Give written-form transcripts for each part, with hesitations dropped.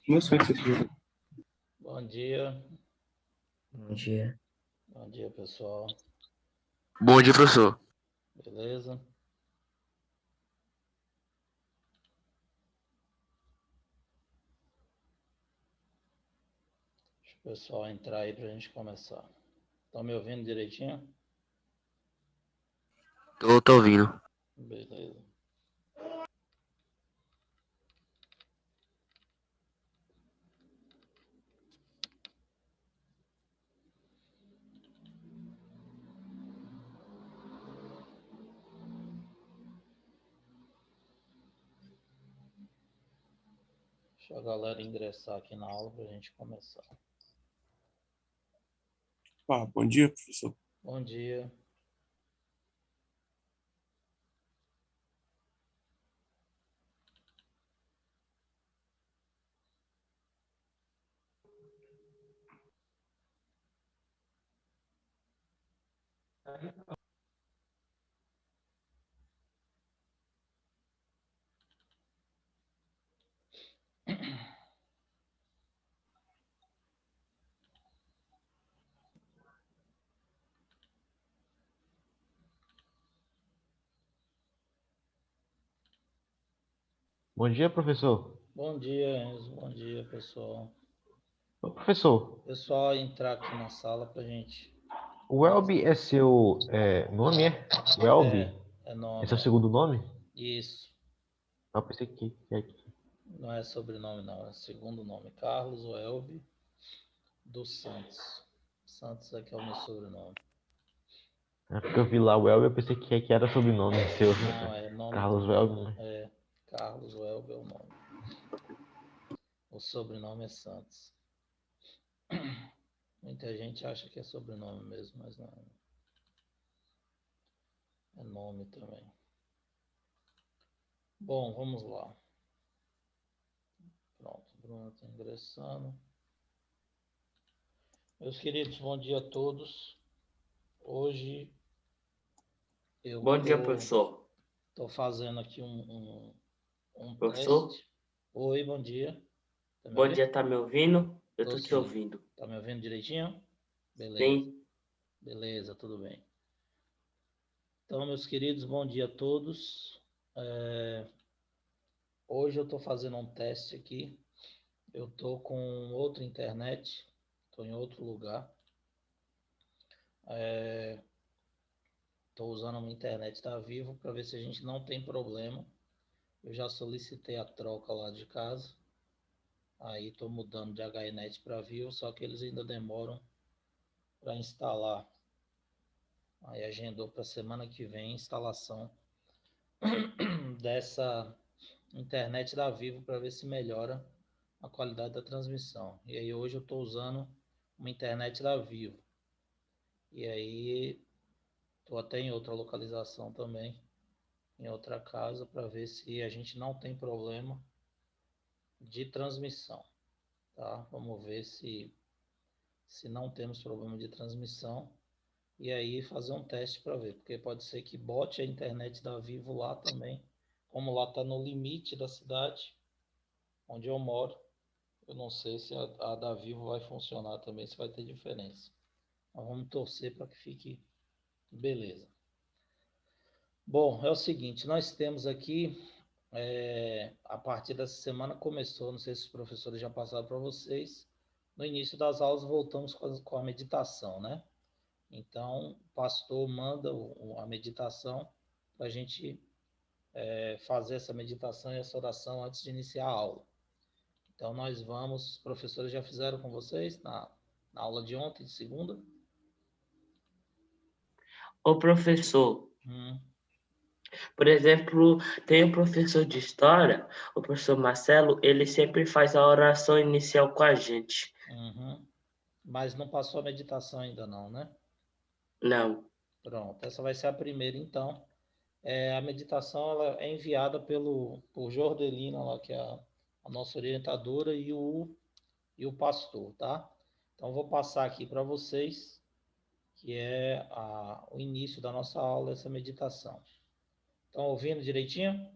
Não sei se você... Bom dia. Bom dia. Bom dia, pessoal. Bom dia, professor. Beleza? Deixa o pessoal entrar aí pra gente começar. Estão me ouvindo direitinho? Tô ouvindo. Beleza. Deixa a galera ingressar aqui na aula pra gente começar. Bom dia, professor. Bom dia. Bom dia, professor. Bom dia, Enzo. Bom dia, pessoal. Ô, professor, Pessoal, entrar aqui na sala pra gente. o Welby é seu nome, é? Welby? É É nome, seu segundo nome? Isso. Eu pensei que é aqui. Não é sobrenome, não. É segundo nome. Carlos Welby dos Santos. Santos aqui é o meu sobrenome. É porque eu vi lá o Welby, eu pensei que era sobrenome seu. Não, é nome Carlos também. Welby, né? É Carlos Welby é o nome. O sobrenome é Santos. Muita gente acha que é sobrenome mesmo, mas não. É nome também. Bom, vamos lá. Pronto, o Bruno está ingressando. Meus queridos, bom dia a todos. Hoje eu Bom dia, professor. tô fazendo aqui um Professor, teste. Oi, bom dia. Tá me bom ouvindo? dia, tá me ouvindo? Eu Tô tô te sim. ouvindo. Tá me ouvindo direitinho? Beleza. Sim. Beleza, tudo bem. Então, meus queridos, bom dia a todos. Hoje eu estou fazendo um teste aqui. Eu estou com outra internet, estou em outro lugar. Estou usando uma internet da Vivo para ver se a gente não tem problema. Eu já solicitei a troca lá de casa. Aí estou mudando de HNet para Vivo, só que eles ainda demoram para instalar. Aí agendou para semana que vem a instalação dessa internet da Vivo para ver se melhora a qualidade da transmissão. E aí hoje eu estou usando uma internet da Vivo. E aí estou até em outra localização também, em outra casa, para ver se a gente não tem problema de transmissão. Tá? Vamos ver se não temos problema de transmissão. E aí fazer um teste para ver, porque pode ser que bote a internet da Vivo lá também. Como lá está no limite da cidade onde eu moro, eu não sei se a da Vivo vai funcionar também, se vai ter diferença. Mas vamos torcer para que fique beleza. Bom, é o seguinte, nós temos aqui, a partir dessa semana começou, não sei se os professores já passaram para vocês, no início das aulas voltamos com a meditação, né? Então, o pastor manda a meditação para a gente fazer essa meditação e essa oração antes de iniciar a aula. Então, nós vamos, os professores já fizeram com vocês na aula de ontem, de segunda? Ô, professor, Hum, por exemplo, tem um professor de história, o professor Marcelo, ele sempre faz a oração inicial com a gente. uhum. Mas não passou a meditação ainda não, né? Não. Pronto, essa vai ser a primeira, então. A meditação ela é enviada por Jordelina, lá, que é a nossa orientadora, e o pastor, tá? Então, vou passar aqui para vocês, que é o início da nossa aula, essa meditação. Estão ouvindo direitinho?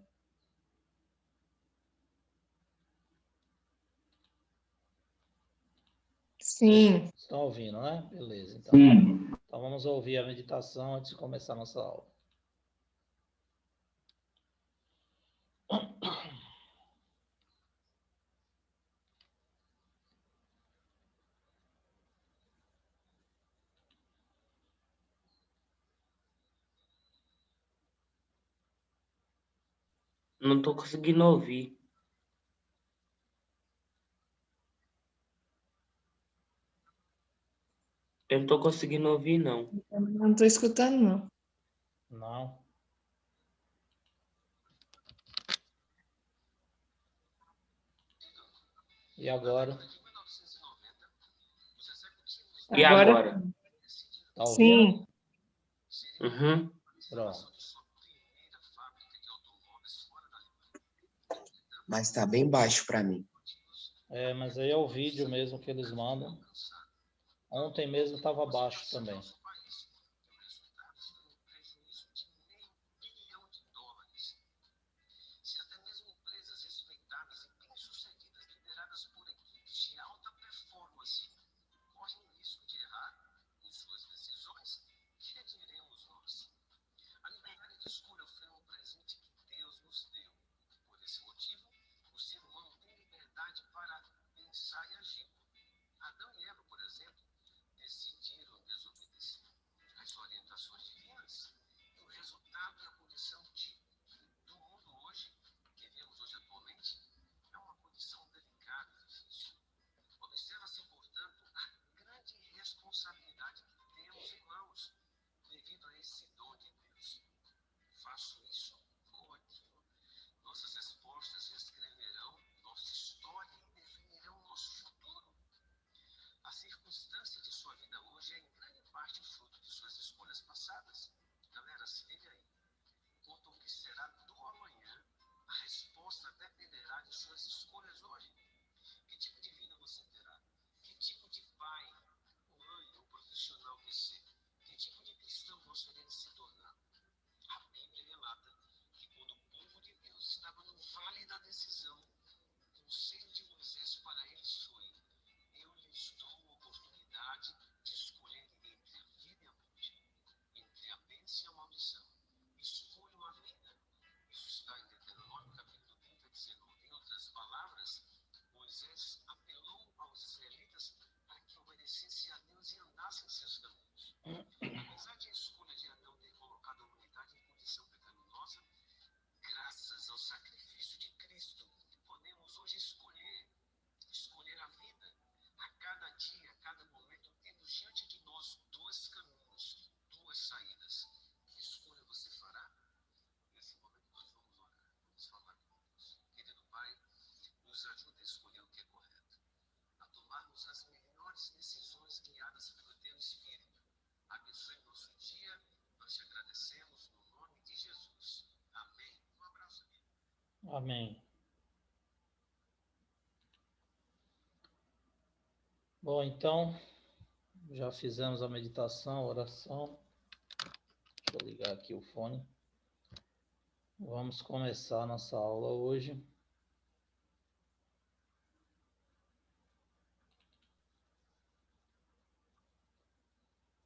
Sim. Estão ouvindo, né? Beleza. Então, Sim. então vamos ouvir a meditação antes de começar a nossa aula. Não tô conseguindo ouvir. Eu não tô conseguindo ouvir, não. Não estou escutando, não. Não. E agora? E agora? Tá ouvindo? Sim. Uhum. Pronto. Mas tá bem baixo para mim. É, mas aí é o vídeo mesmo que eles mandam. Ontem mesmo estava baixo também. Amém. Bom, então, já fizemos a meditação, a oração. Deixa eu ligar aqui o fone. Vamos começar a nossa aula hoje.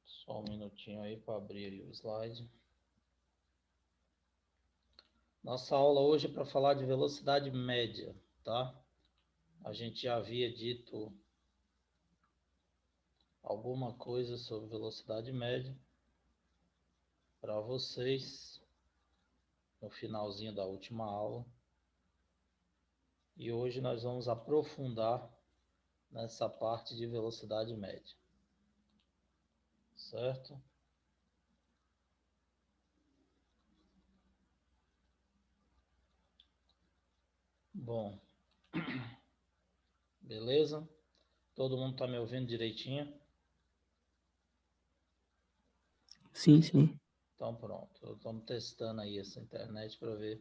Só um minutinho aí para abrir aí o slide. Nossa aula hoje é para falar de velocidade média, tá? A gente já havia dito alguma coisa sobre velocidade média para vocês no finalzinho da última aula. E hoje nós vamos aprofundar nessa parte de velocidade média. Certo? Bom. Beleza? Todo mundo tá me ouvindo direitinho? Sim, sim. Então pronto, estamos testando aí essa internet para ver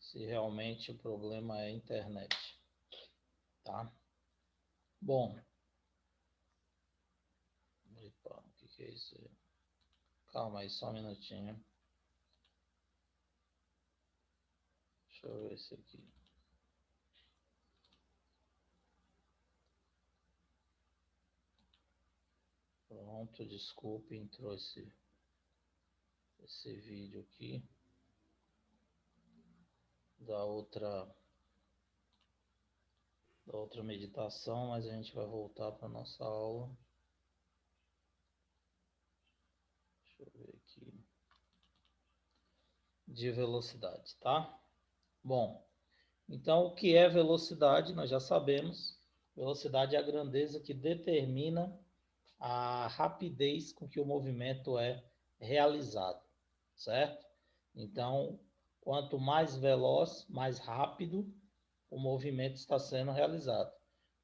se realmente o problema é a internet, tá? Bom, epa, o que é isso aí? Calma aí, só um minutinho. Deixa eu ver isso aqui. Pronto, desculpe, entrou esse vídeo aqui da outra meditação, mas a gente vai voltar para nossa aula. Deixa eu ver aqui. De velocidade, tá? Bom, então o que é velocidade? Nós já sabemos. Velocidade é a grandeza que determina a rapidez com que o movimento é realizado, certo? Então, quanto mais veloz, mais rápido o movimento está sendo realizado.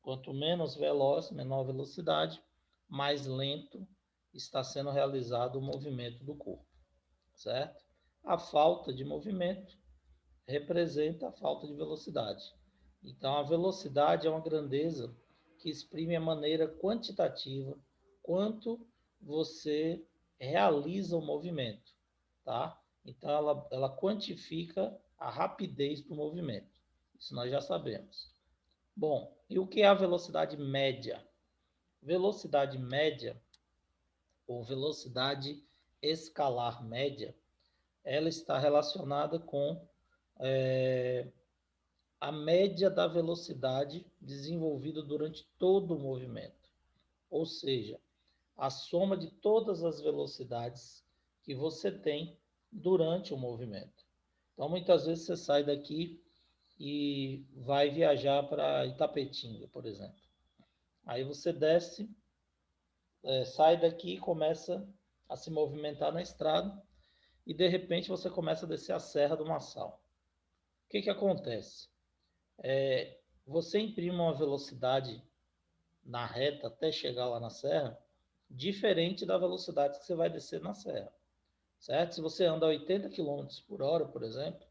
Quanto menos veloz, menor velocidade, mais lento está sendo realizado o movimento do corpo, certo? A falta de movimento representa a falta de velocidade. Então, a velocidade é uma grandeza que exprime a maneira quantitativa quanto você realiza o movimento, tá? Então, ela quantifica a rapidez do movimento. Isso nós já sabemos. Bom, e o que é a velocidade média? Velocidade média, ou velocidade escalar média, ela está relacionada com a média da velocidade desenvolvida durante todo o movimento. Ou seja, a soma de todas as velocidades que você tem durante o movimento. Então, muitas vezes você sai daqui e vai viajar para Itapetinga, por exemplo. Aí você desce, sai daqui e começa a se movimentar na estrada e, de repente, você começa a descer a Serra do Marçal. O que acontece? Você imprime uma velocidade na reta até chegar lá na serra, diferente da velocidade que você vai descer na serra, certo? Se você anda a 80 km por hora, por exemplo,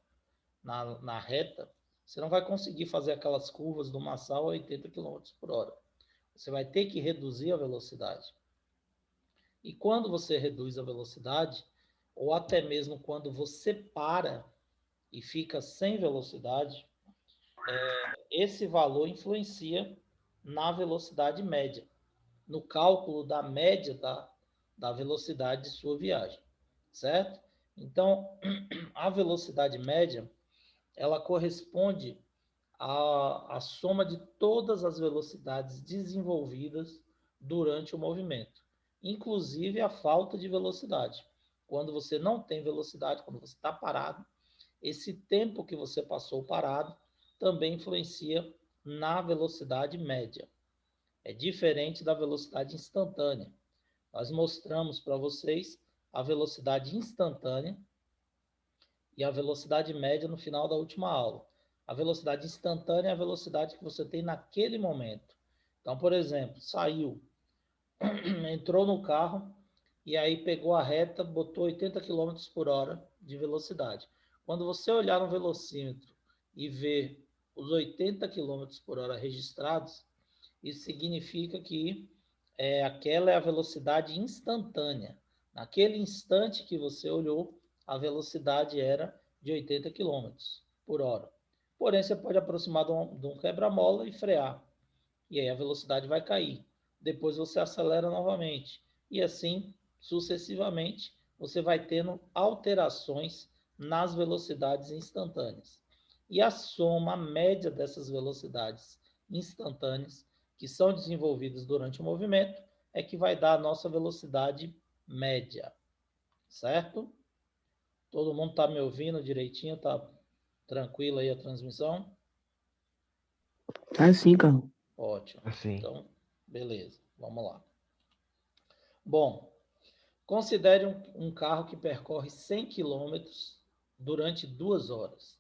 na reta, você não vai conseguir fazer aquelas curvas do Marçal a 80 km por hora. Você vai ter que reduzir a velocidade. E quando você reduz a velocidade, ou até mesmo quando você para e fica sem velocidade, esse valor influencia na velocidade média, no cálculo da média da velocidade de sua viagem, certo? Então, a velocidade média, ela corresponde à soma de todas as velocidades desenvolvidas durante o movimento, inclusive a falta de velocidade. Quando você não tem velocidade, quando você está parado, esse tempo que você passou parado também influencia na velocidade média. É diferente da velocidade instantânea. Nós mostramos para vocês a velocidade instantânea e a velocidade média no final da última aula. A velocidade instantânea é a velocidade que você tem naquele momento. Então, por exemplo, saiu, entrou no carro e aí pegou a reta, botou 80 km por hora de velocidade. Quando você olhar no velocímetro e ver os 80 km por hora registrados, isso significa que aquela é a velocidade instantânea. Naquele instante que você olhou, a velocidade era de 80 km por hora. Porém, você pode aproximar de um quebra-mola e frear. E aí a velocidade vai cair. Depois você acelera novamente. E assim, sucessivamente, você vai tendo alterações nas velocidades instantâneas. E a soma média dessas velocidades instantâneas que são desenvolvidas durante o movimento é que vai dar a nossa velocidade média, certo? Todo mundo está me ouvindo direitinho? Está tranquila aí a transmissão? Tá sim, Carlos. Ótimo. Assim. Então, beleza. Vamos lá. Bom, considere um carro que percorre 100 km durante 2 horas.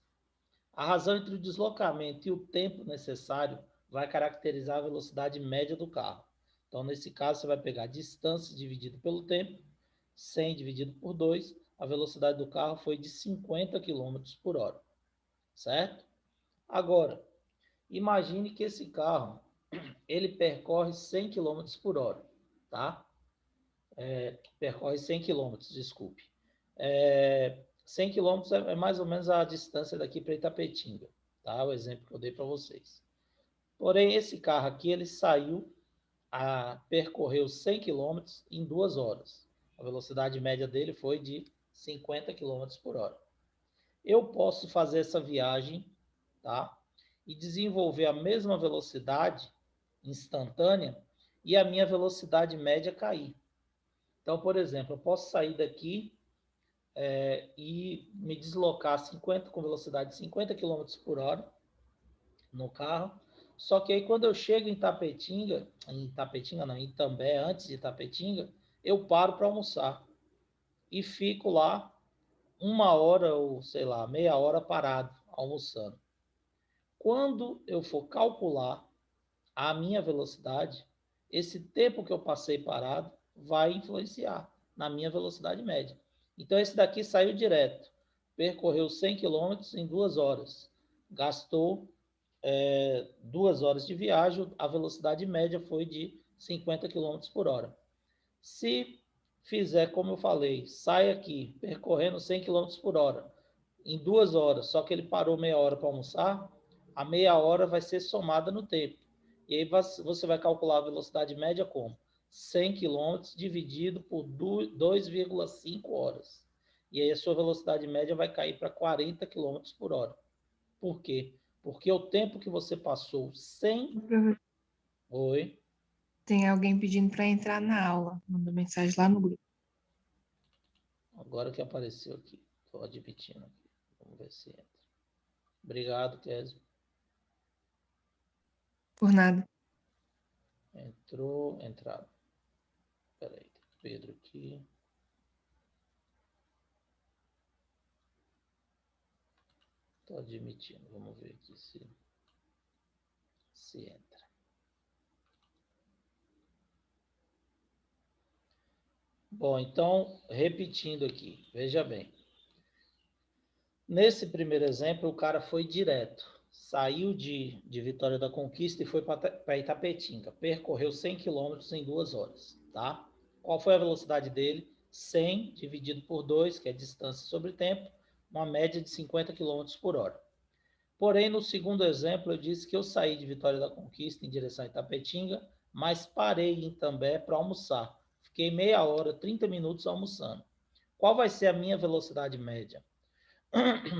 A razão entre o deslocamento e o tempo necessário vai caracterizar a velocidade média do carro. Então, nesse caso, você vai pegar a distância dividido pelo tempo, 100 dividido por 2, a velocidade do carro foi de 50 km por hora, certo? Agora, imagine que esse carro, ele percorre 100 km por hora, tá? Percorre 100 km, desculpe. 100 km é mais ou menos a distância daqui para Itapetinga, tá? O exemplo que eu dei para vocês. Porém, esse carro aqui, ele saiu percorreu 100 km em 2 horas. A velocidade média dele foi de 50 km por hora. Eu posso fazer essa viagem, tá? E desenvolver a mesma velocidade instantânea e a minha velocidade média cair. Então, por exemplo, eu posso sair daqui e me deslocar com velocidade de 50 km por hora no carro. Só que aí quando eu chego em Itambé, antes de Itapetinga, eu paro para almoçar e fico lá 1 hora ou, sei lá, meia hora parado, almoçando. Quando eu for calcular a minha velocidade, esse tempo que eu passei parado vai influenciar na minha velocidade média. Então, esse daqui saiu direto, percorreu 100 km em 2 horas, gastou 2 horas de viagem, a velocidade média foi de 50 km por hora. Se fizer como eu falei, sai aqui percorrendo 100 km por hora em 2 horas, só que ele parou meia hora para almoçar, a meia hora vai ser somada no tempo. E aí você vai calcular a velocidade média como 100 km dividido por 2,5 horas. E aí a sua velocidade média vai cair para 40 km por hora. Por quê? Porque o tempo que você passou sem... Oi? Tem alguém pedindo para entrar na aula. Mandou mensagem lá no grupo. Agora que apareceu aqui. Estou admitindo aqui. Vamos ver se entra. Obrigado, Kézia. Por nada. Entraram. Espera aí, Pedro aqui. Estou admitindo. Vamos ver aqui se entra. Bom, então, repetindo aqui. Veja bem. Nesse primeiro exemplo, o cara foi direto. Saiu de Vitória da Conquista e foi para Itapetinga. Percorreu 100 km em 2 horas. Tá? Qual foi a velocidade dele? 100 dividido por 2, que é distância sobre tempo, uma média de 50 km por hora. Porém, no segundo exemplo, eu disse que eu saí de Vitória da Conquista em direção a Itapetinga, mas parei em Itambé para almoçar. Fiquei meia hora, 30 minutos almoçando. Qual vai ser a minha velocidade média?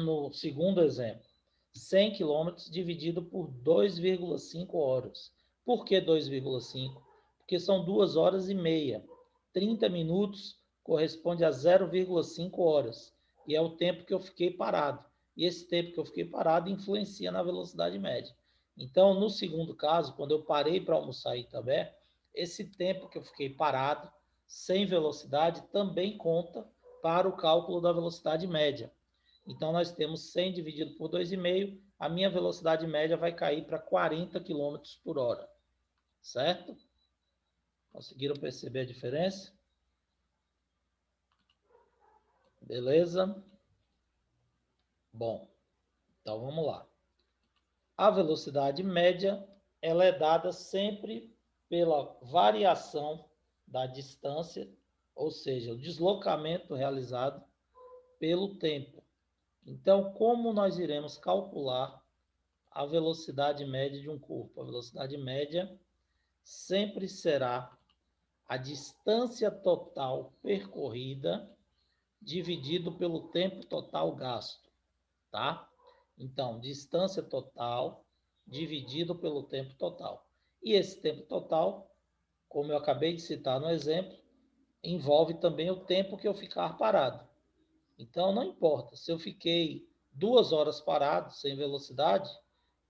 No segundo exemplo, 100 km dividido por 2,5 horas. Por que 2,5? Porque são 2 horas e meia. 30 minutos corresponde a 0,5 horas. E é o tempo que eu fiquei parado. E esse tempo que eu fiquei parado influencia na velocidade média. Então, no segundo caso, quando eu parei para almoçar em Itambé, esse tempo que eu fiquei parado, sem velocidade, também conta para o cálculo da velocidade média. Então, nós temos 100 dividido por 2,5, a minha velocidade média vai cair para 40 km por hora. Certo? Conseguiram perceber a diferença? Beleza? Bom, então vamos lá. A velocidade média, ela é dada sempre pela variação da distância, ou seja, o deslocamento realizado pelo tempo. Então, como nós iremos calcular a velocidade média de um corpo? A velocidade média sempre será a distância total percorrida dividido pelo tempo total gasto, tá? Então, distância total dividido pelo tempo total. E esse tempo total, como eu acabei de citar no exemplo, envolve também o tempo que eu ficar parado. Então, não importa se eu fiquei 2 horas parado, sem velocidade,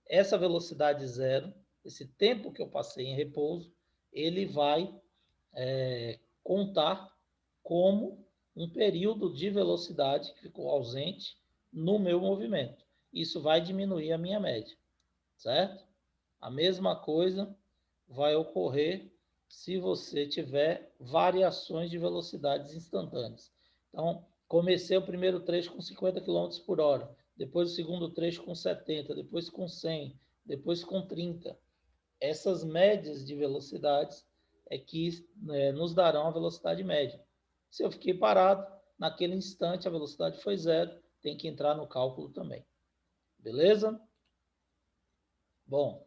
essa velocidade zero, esse tempo que eu passei em repouso, ele vai contar como um período de velocidade que ficou ausente no meu movimento. Isso vai diminuir a minha média, certo? A mesma coisa vai ocorrer se você tiver variações de velocidades instantâneas. Então, comecei o primeiro trecho com 50 km por hora, depois o segundo trecho com 70, depois com 100, depois com 30. Essas médias de velocidades é que nos darão a velocidade média. Se eu fiquei parado, naquele instante a velocidade foi zero, tem que entrar no cálculo também. Beleza? Bom,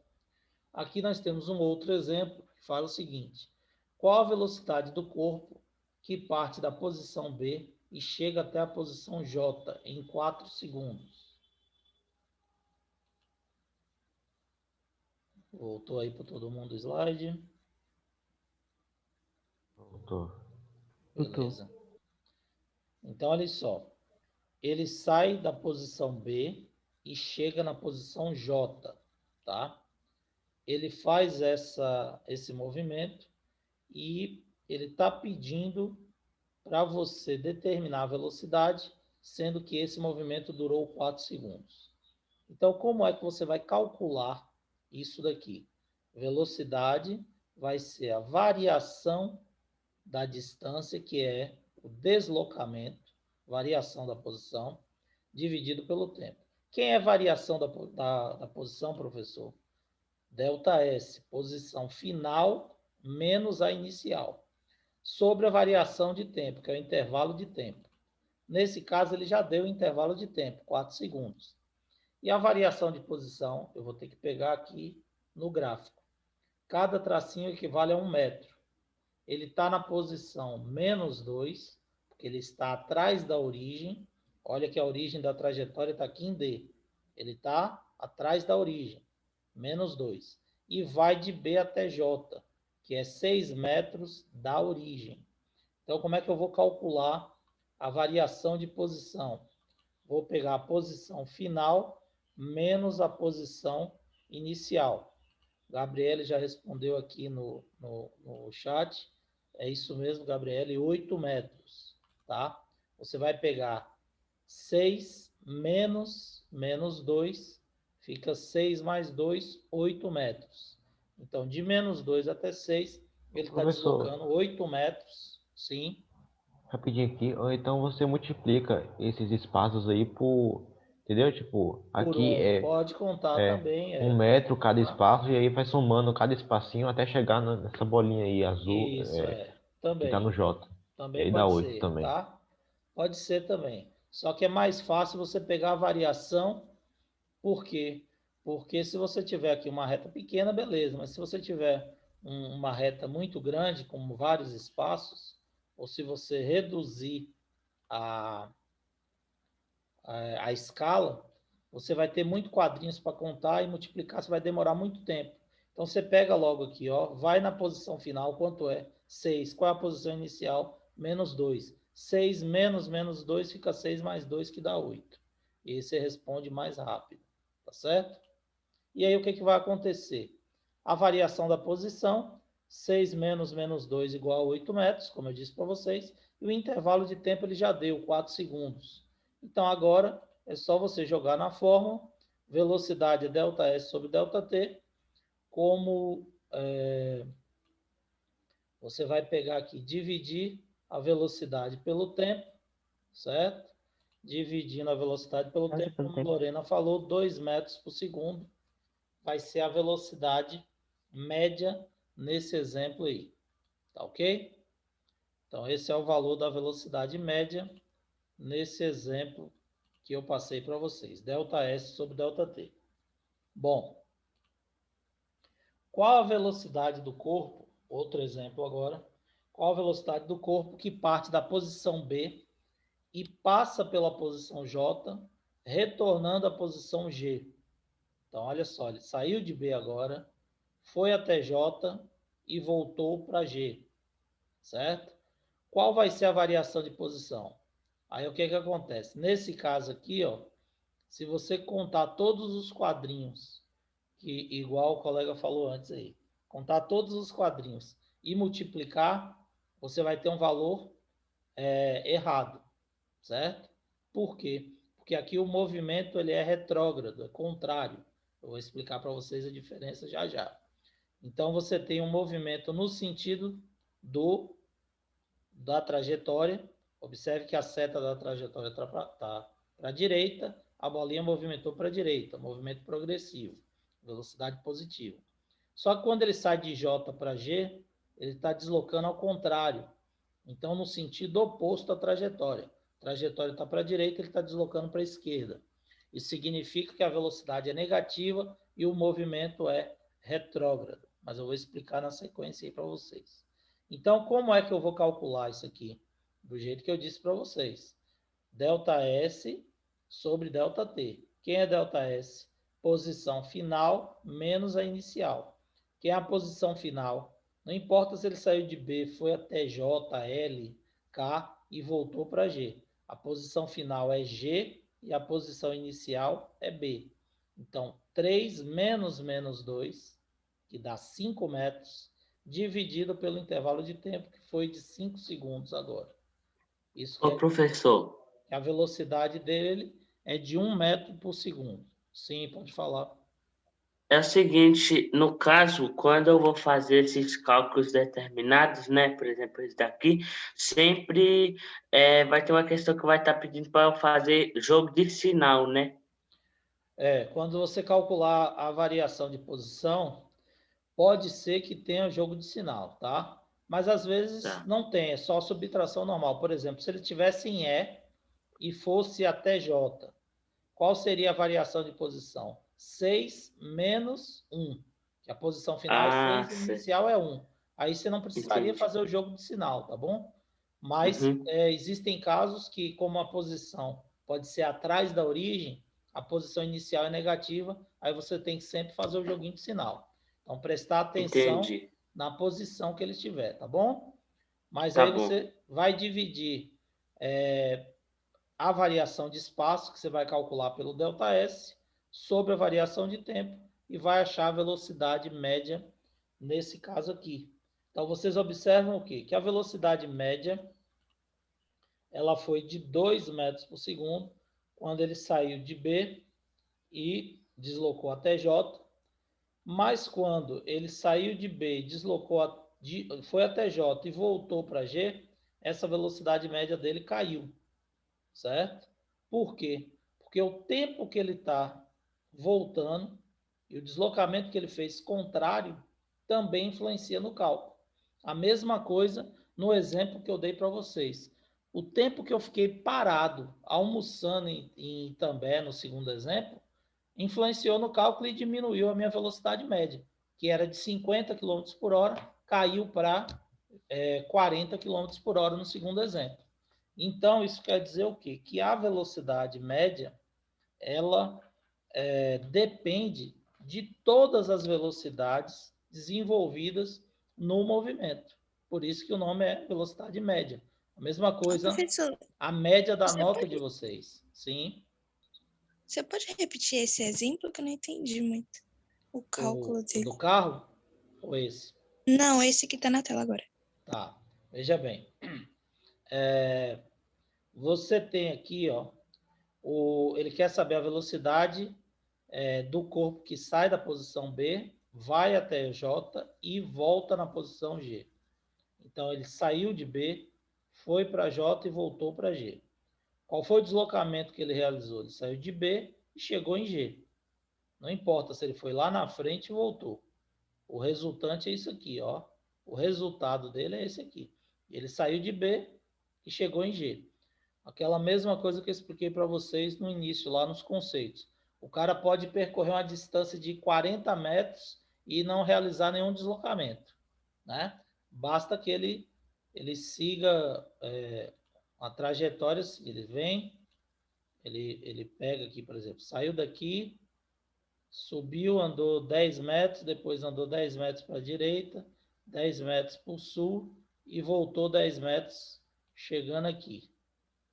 aqui nós temos um outro exemplo que fala o seguinte: qual a velocidade do corpo que parte da posição B e chega até a posição J em 4 segundos? Voltou aí para todo mundo o slide. Voltou. Beleza. Então, olha só. Ele sai da posição B e chega na posição J, tá? Ele faz esse movimento e ele está pedindo para você determinar a velocidade, sendo que esse movimento durou 4 segundos. Então, como é que você vai calcular isso daqui? Velocidade vai ser a variação da distância, que é o deslocamento, variação da posição, dividido pelo tempo. Quem é variação da posição, professor? Δs, posição final menos a inicial, sobre a variação de tempo, que é o intervalo de tempo. Nesse caso, ele já deu o intervalo de tempo, 4 segundos. E a variação de posição, eu vou ter que pegar aqui no gráfico. Cada tracinho equivale a 1 metro. Ele está na posição -2, porque ele está atrás da origem. Olha que a origem da trajetória está aqui em D. Ele está atrás da origem, -2. E vai de B até J, que é 6 metros da origem. Então, como é que eu vou calcular a variação de posição? Vou pegar a posição final menos a posição inicial. Gabriele já respondeu aqui no chat. É isso mesmo, Gabriele, 8 metros, tá? Você vai pegar 6 menos 2, fica 6 mais 2, 8 metros. Então, de -2 até 6, ele está deslocando 8 metros, sim. Rapidinho aqui, ou então você multiplica esses espaços aí por, entendeu? Tipo, aqui Pode contar também. 1 metro cada espaço, e aí vai somando cada espacinho até chegar nessa bolinha aí azul, Isso, que tá no também. J. E Também aí dá pode 8 ser, também. tá? Pode ser também. Só que é mais fácil você pegar a variação. Por quê? Porque se você tiver aqui uma reta pequena, beleza. Mas se você tiver uma reta muito grande, com vários espaços, ou se você reduzir a escala, você vai ter muito quadrinhos para contar e multiplicar, você vai demorar muito tempo. Então você pega logo aqui, ó, vai na posição final, quanto é? 6. Qual é a posição inicial? -2. 6 menos 2 fica 6 mais 2, que dá 8. E aí você responde mais rápido, tá certo? E aí o que vai acontecer? A variação da posição, 6 menos -2 igual a 8 metros, como eu disse para vocês, e o intervalo de tempo ele já deu, 4 segundos. Então, agora é só você jogar na fórmula, velocidade é ΔS sobre ΔT, como você vai pegar aqui, dividir a velocidade pelo tempo, certo? Dividindo a velocidade pelo tempo, como a Lorena falou, 2 metros por segundo vai ser a velocidade média nesse exemplo aí, tá ok? Então, esse é o valor da velocidade média nesse exemplo que eu passei para vocês, ΔS sobre ΔT. Bom, qual a velocidade do corpo? Outro exemplo agora. Qual a velocidade do corpo que parte da posição B e passa pela posição J, retornando à posição G? Então, olha só, ele saiu de B agora, foi até J e voltou para G, certo? Qual vai ser a variação de posição? Aí o que acontece? Nesse caso aqui, ó, se você contar todos os quadrinhos, que igual o colega falou antes aí, contar todos os quadrinhos e multiplicar, você vai ter um valor errado, certo? Por quê? Porque aqui o movimento ele é retrógrado, é contrário. Eu vou explicar para vocês a diferença já já. Então você tem um movimento no sentido da trajetória. Observe que a seta da trajetória está para a direita, a bolinha movimentou para a direita, movimento progressivo, velocidade positiva. Só que quando ele sai de J para G, ele está deslocando ao contrário. Então, no sentido oposto à trajetória. A trajetória está para a direita, ele está deslocando para a esquerda. Isso significa que a velocidade é negativa e o movimento é retrógrado. mas eu vou explicar na sequência aí para vocês. Então, como é que eu vou calcular isso aqui? Do jeito que eu disse para vocês. ΔS sobre ΔT. Quem é ΔS? Posição final menos a inicial. Quem é a posição final? Não importa se ele saiu de B, foi até J, L, K e voltou para G. A posição final é G e a posição inicial é B. Então, 3 menos 2, que dá 5 metros, dividido pelo intervalo de tempo, que foi de 5 segundos agora. Isso Ô, professor, que a velocidade dele é de 1 metro por segundo. Sim, pode falar. é o seguinte, no caso, quando eu vou fazer esses cálculos determinados, né, por exemplo, esse daqui, sempre vai ter uma questão que vai estar pedindo para eu fazer jogo de sinal, né? Quando você calcular a variação de posição, pode ser que tenha jogo de sinal, tá? Mas às vezes Tá. não tem, é só subtração normal. Por exemplo, se ele tivesse em E e fosse até J, qual seria a variação de posição? 6 menos 1, que a posição final é 6 e a Certo. inicial é 1. Aí você não precisaria Entendi. fazer o jogo de sinal, tá bom? Mas existem casos que, como a posição pode ser atrás da origem, a posição inicial é negativa, aí você tem que sempre fazer o joguinho de sinal. Então, prestar atenção Entendi. na posição que ele estiver, tá bom? Mas Tá aí bom. você vai dividir a variação de espaço, que você vai calcular pelo ΔS, sobre a variação de tempo, e vai achar a velocidade média nesse caso aqui. Então, vocês observam o quê? Que a velocidade média ela foi de 2 metros por segundo, quando ele saiu de B e deslocou até J, mas quando ele saiu de B, foi até J e voltou para G, essa velocidade média dele caiu, certo? Por quê? Porque o tempo que ele está voltando e o deslocamento que ele fez contrário também influencia no cálculo. A mesma coisa no exemplo que eu dei para vocês. O tempo que eu fiquei parado almoçando em Itambé, no segundo exemplo, influenciou no cálculo e diminuiu a minha velocidade média, que era de 50 km por hora, caiu para 40 km por hora no segundo exemplo. Então, isso quer dizer o quê? Que a velocidade média, ela depende de todas as velocidades desenvolvidas no movimento. Por isso que o nome é velocidade média. A mesma coisa, Professor, a média da você nota pode- de vocês. Sim. você pode repetir esse exemplo que eu não entendi muito o cálculo O dele? do carro ou esse? Não, esse que tá na tela agora. Tá. Veja bem. Você tem aqui, ó, ele quer saber a velocidade do corpo que sai da posição B, vai até J e volta na posição G. Então, ele saiu de B, foi para J e voltou para G. Qual foi o deslocamento que ele realizou? Ele saiu de B e chegou em G. Não importa se ele foi lá na frente e voltou. O resultante é isso aqui, ó. O resultado dele é esse aqui. Ele saiu de B e chegou em G. Aquela mesma coisa que eu expliquei para vocês no início, lá nos conceitos. O cara pode percorrer uma distância de 40 metros e não realizar nenhum deslocamento, né? Basta que ele siga a trajetória, ele vem, ele pega aqui, por exemplo, saiu daqui, subiu, andou 10 metros, depois andou 10 metros para a direita, 10 metros para o sul e voltou 10 metros chegando aqui,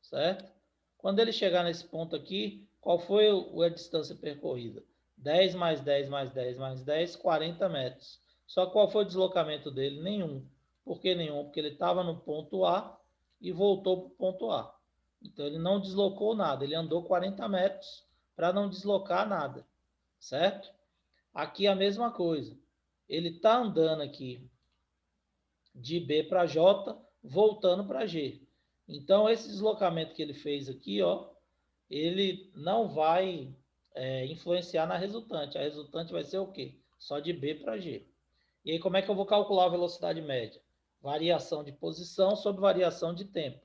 certo? Quando ele chegar nesse ponto aqui, qual foi a distância percorrida? 10 mais 10 mais 10 mais 10, 40 metros. Só qual foi o deslocamento dele? Nenhum. Por que nenhum? Porque ele estava no ponto A e voltou para o ponto A. Então ele não deslocou nada, ele andou 40 metros para não deslocar nada, certo? Aqui a mesma coisa. Ele está andando aqui de B para J, voltando para G. Então, esse deslocamento que ele fez aqui, ó, ele não vai influenciar na resultante. A resultante vai ser o quê? Só de B para G. E aí, como é que eu vou calcular a velocidade média? Variação de posição sobre variação de tempo.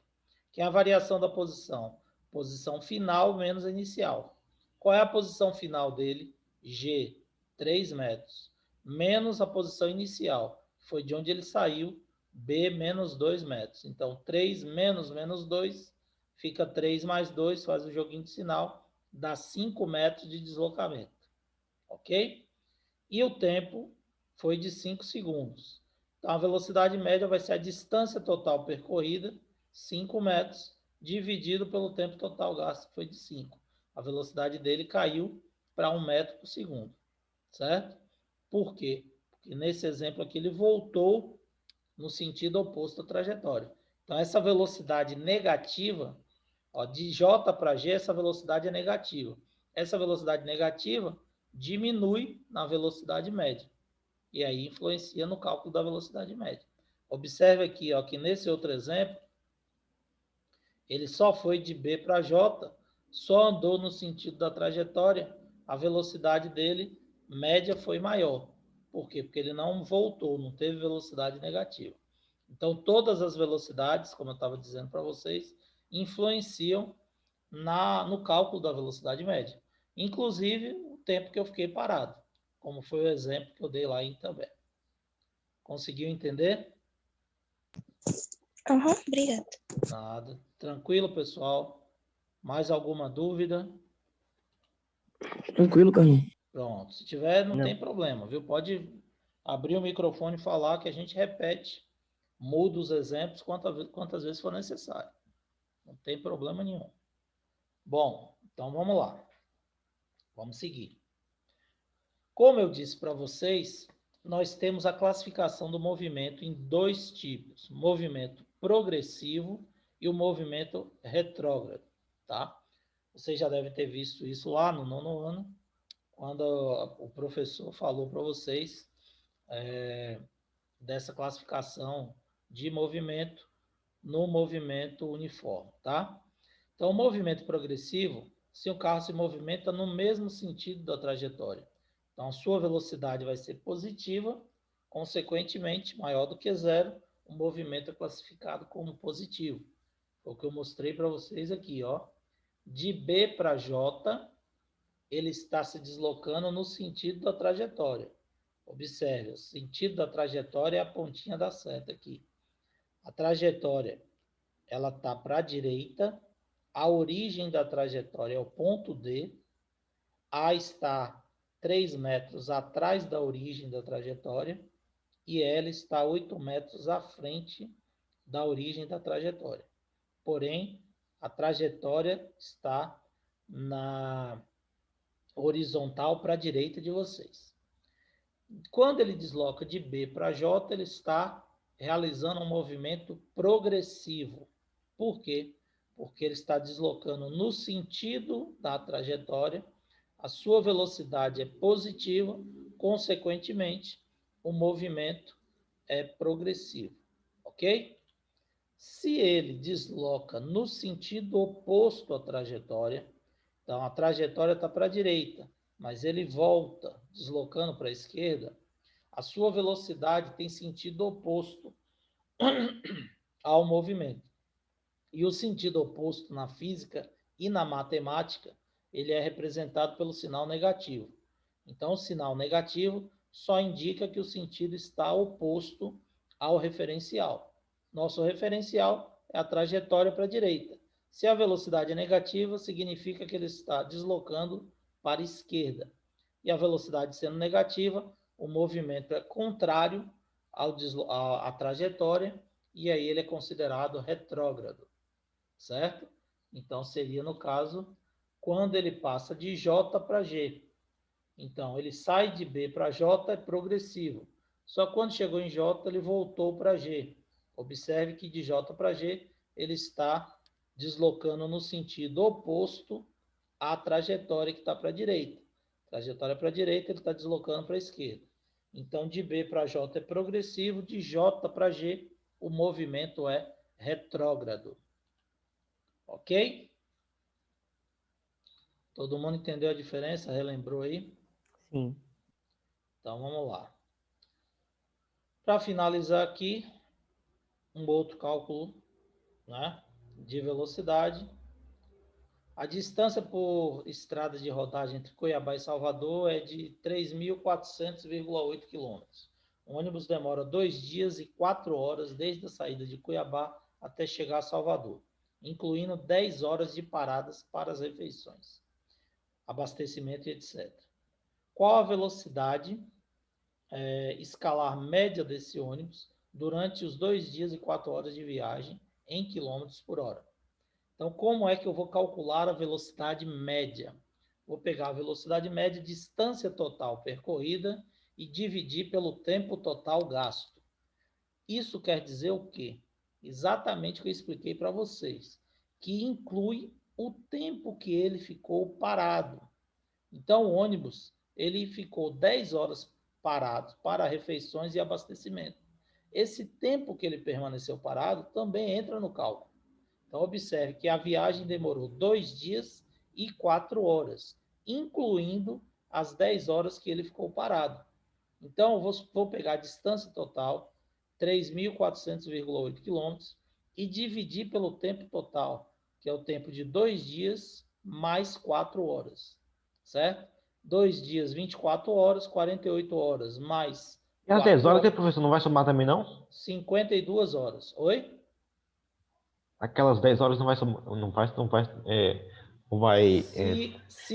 Que é a variação da posição? Posição final menos a inicial. Qual é a posição final dele? G, 3 metros. menos a posição inicial, foi de onde ele saiu, B menos 2 metros. Então, 3 menos 2, fica 3 mais 2, faz o joguinho de sinal, dá 5 metros de deslocamento. Ok? E o tempo foi de 5 segundos. Então, a velocidade média vai ser a distância total percorrida, 5 metros, dividido pelo tempo total gasto, que foi de 5. A velocidade dele caiu para 1 metro por segundo. Certo? Por quê? Porque nesse exemplo aqui ele voltou no sentido oposto à trajetória. Então, essa velocidade negativa, ó, de J para G, essa velocidade é negativa. Essa velocidade negativa diminui na velocidade média. E aí influencia no cálculo da velocidade média. Observe aqui, ó, que nesse outro exemplo, ele só foi de B para J, só andou no sentido da trajetória, a velocidade dele média foi maior. Por quê? Porque ele não voltou, não teve velocidade negativa. Então, todas as velocidades, como eu estava dizendo para vocês, influenciam no cálculo da velocidade média. Inclusive, o tempo que eu fiquei parado, como foi o exemplo que eu dei lá em Itambé. Conseguiu entender? Aham, obrigada. Nada. Tranquilo, pessoal? Mais alguma dúvida? Tranquilo, Carlão. Pronto. Se tiver, não Não. tem problema, viu? Pode abrir o microfone e falar que a gente repete, muda os exemplos quantas vezes for necessário. Não tem problema nenhum. Bom, então vamos lá. Vamos seguir. Como eu disse para vocês, nós temos a classificação do movimento em 2 tipos: movimento progressivo e o movimento retrógrado, tá? Vocês já devem ter visto isso lá no 9º ano, quando o professor falou para vocês dessa classificação de movimento no movimento uniforme, tá? Então, o movimento progressivo, se o carro se movimenta no mesmo sentido da trajetória. Então, a sua velocidade vai ser positiva, consequentemente, maior do que zero, o movimento é classificado como positivo. Foi o que eu mostrei para vocês aqui, ó. De B para J, ele está se deslocando no sentido da trajetória. Observe, o sentido da trajetória é a pontinha da seta aqui. A trajetória, ela está para a direita, a origem da trajetória é o ponto D, A está 3 metros atrás da origem da trajetória e L está 8 metros à frente da origem da trajetória. Porém, a trajetória está na horizontal para a direita de vocês. Quando ele desloca de B para J, ele está realizando um movimento progressivo. Por quê? Porque ele está deslocando no sentido da trajetória, a sua velocidade é positiva, consequentemente, o movimento é progressivo, ok? Se ele desloca no sentido oposto à trajetória, então a trajetória está para a direita, mas ele volta deslocando para a esquerda, a sua velocidade tem sentido oposto ao movimento. E o sentido oposto na física e na matemática, ele é representado pelo sinal negativo. Então, o sinal negativo só indica que o sentido está oposto ao referencial. Nosso referencial é a trajetória para a direita. Se a velocidade é negativa, significa que ele está deslocando para a esquerda. E a velocidade sendo negativa, o movimento é contrário à trajetória, e aí ele é considerado retrógrado, certo? Então, seria, no caso, quando ele passa de J para G. Então, ele sai de B para J, é progressivo. Só quando chegou em J, ele voltou para G. Observe que de J para G, ele está deslocando no sentido oposto à trajetória que está para a direita. Trajetória para a direita, ele está deslocando para a esquerda. Então, de B para J é progressivo, de J para G, o movimento é retrógrado. Ok? Todo mundo entendeu a diferença? Relembrou aí? Sim. Então, vamos lá. Para finalizar aqui, um outro cálculo, né, de velocidade. A distância por estrada de rodagem entre Cuiabá e Salvador é de 3.400,8 quilômetros. O ônibus demora 2 dias e 4 horas desde a saída de Cuiabá até chegar a Salvador, incluindo 10 horas de paradas para as refeições, abastecimento e etc. Qual a velocidade escalar média desse ônibus durante os 2 dias e 4 horas de viagem em quilômetros por hora? Então, como é que eu vou calcular a velocidade média? Vou pegar a velocidade média, distância total percorrida e dividir pelo tempo total gasto. Isso quer dizer o quê? Exatamente o que eu expliquei para vocês, que inclui o tempo que ele ficou parado. Então, o ônibus ele ficou 10 horas parado para refeições e abastecimento. Esse tempo que ele permaneceu parado também entra no cálculo. Então, observe que a viagem demorou 2 dias e 4 horas, incluindo as 10 horas que ele ficou parado. Então, eu vou pegar a distância total, 3.400,8 quilômetros, e dividir pelo tempo total, que é o tempo de 2 dias mais 4 horas, certo? 2 dias, 24 horas, 48 horas, mais E às 10 horas, 4 professor, não vai somar também, não? 52 horas. Oi? Aquelas 10 horas não vai somar, não vai Se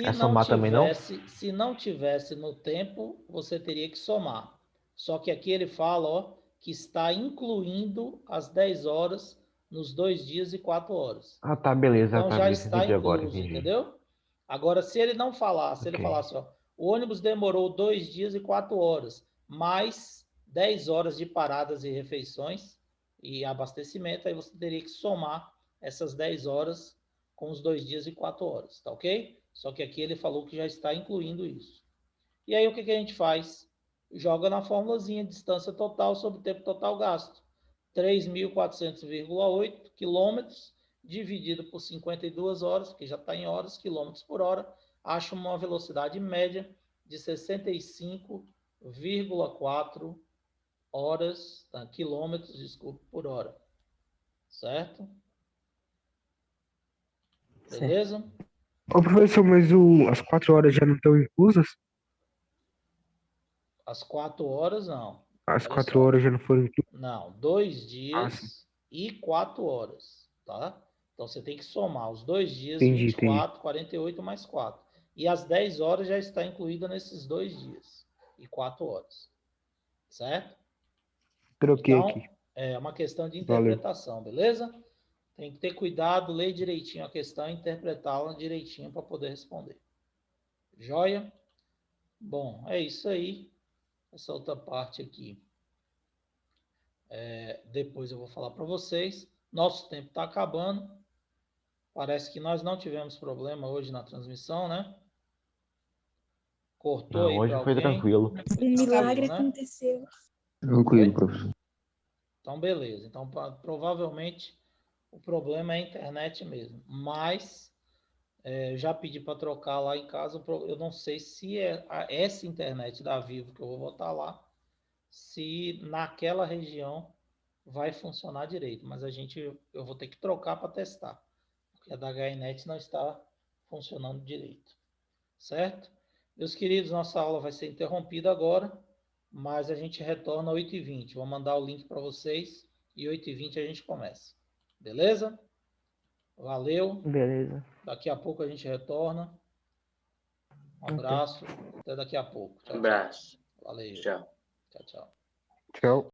não somar também, não? se não tivesse no tempo, você teria que somar. Só que aqui ele fala, ó, que está incluindo as 10 horas nos 2 dias e 4 horas. Ah, tá, beleza, Então tá, já beleza, está entendi agora, incluso, entendi. entendeu? Agora, se ele não falar, se ele Ok. falasse, ó, o ônibus demorou 2 dias e 4 horas, mais 10 horas de paradas e refeições e abastecimento, aí você teria que somar essas 10 horas com os 2 dias e 4 horas, tá ok? Só que aqui ele falou que já está incluindo isso. E aí o que a gente faz? Joga na formulazinha distância total sobre tempo total gasto. 3.400,8 quilômetros dividido por 52 horas, que já está em horas, quilômetros por hora, acha uma velocidade média de 65,4 horas, quilômetros, desculpe, por hora. Certo? Beleza? Ô, professor, mas as 4 horas já não estão inclusas? As 4 horas, não. As Olha 4 horas só. já não foram inclusas? Não, 2 Ah, sim. dias e 4 horas, tá? Então você tem que somar os 2 dias, Entendi, entendi. 24, 48 mais 4. E as 10 horas já está incluída nesses 2 dias e 4 horas, certo? Troquei Então, aqui. é uma questão de Valeu. interpretação, beleza? Tem que ter cuidado, ler direitinho a questão e interpretá-la direitinho para poder responder. Joia? Bom, é isso aí. Essa outra parte aqui. Depois eu vou falar para vocês. Nosso tempo está acabando. Parece que nós não tivemos problema hoje na transmissão, né? Cortou Não, aí para hoje foi alguém? tranquilo. Foi Um milagre tranquilo, né? aconteceu. Tranquilo, Oi? professor. Então, beleza. Então, provavelmente o problema é a internet mesmo. Mas eu já pedi para trocar lá em casa. Eu não sei se é essa internet da Vivo que eu vou botar lá, se naquela região vai funcionar direito. Mas eu vou ter que trocar para testar, porque a da HNet não está funcionando direito. Certo? Meus queridos, nossa aula vai ser interrompida agora, mas a gente retorna às 8h20. Vou mandar o link para vocês e 8h20 a gente começa. Beleza? Valeu. Beleza. Daqui a pouco a gente retorna. Um Até. abraço. Até daqui a pouco. Tchau, tchau. Abraço. Valeu. Tchau. Tchau, tchau. Tchau.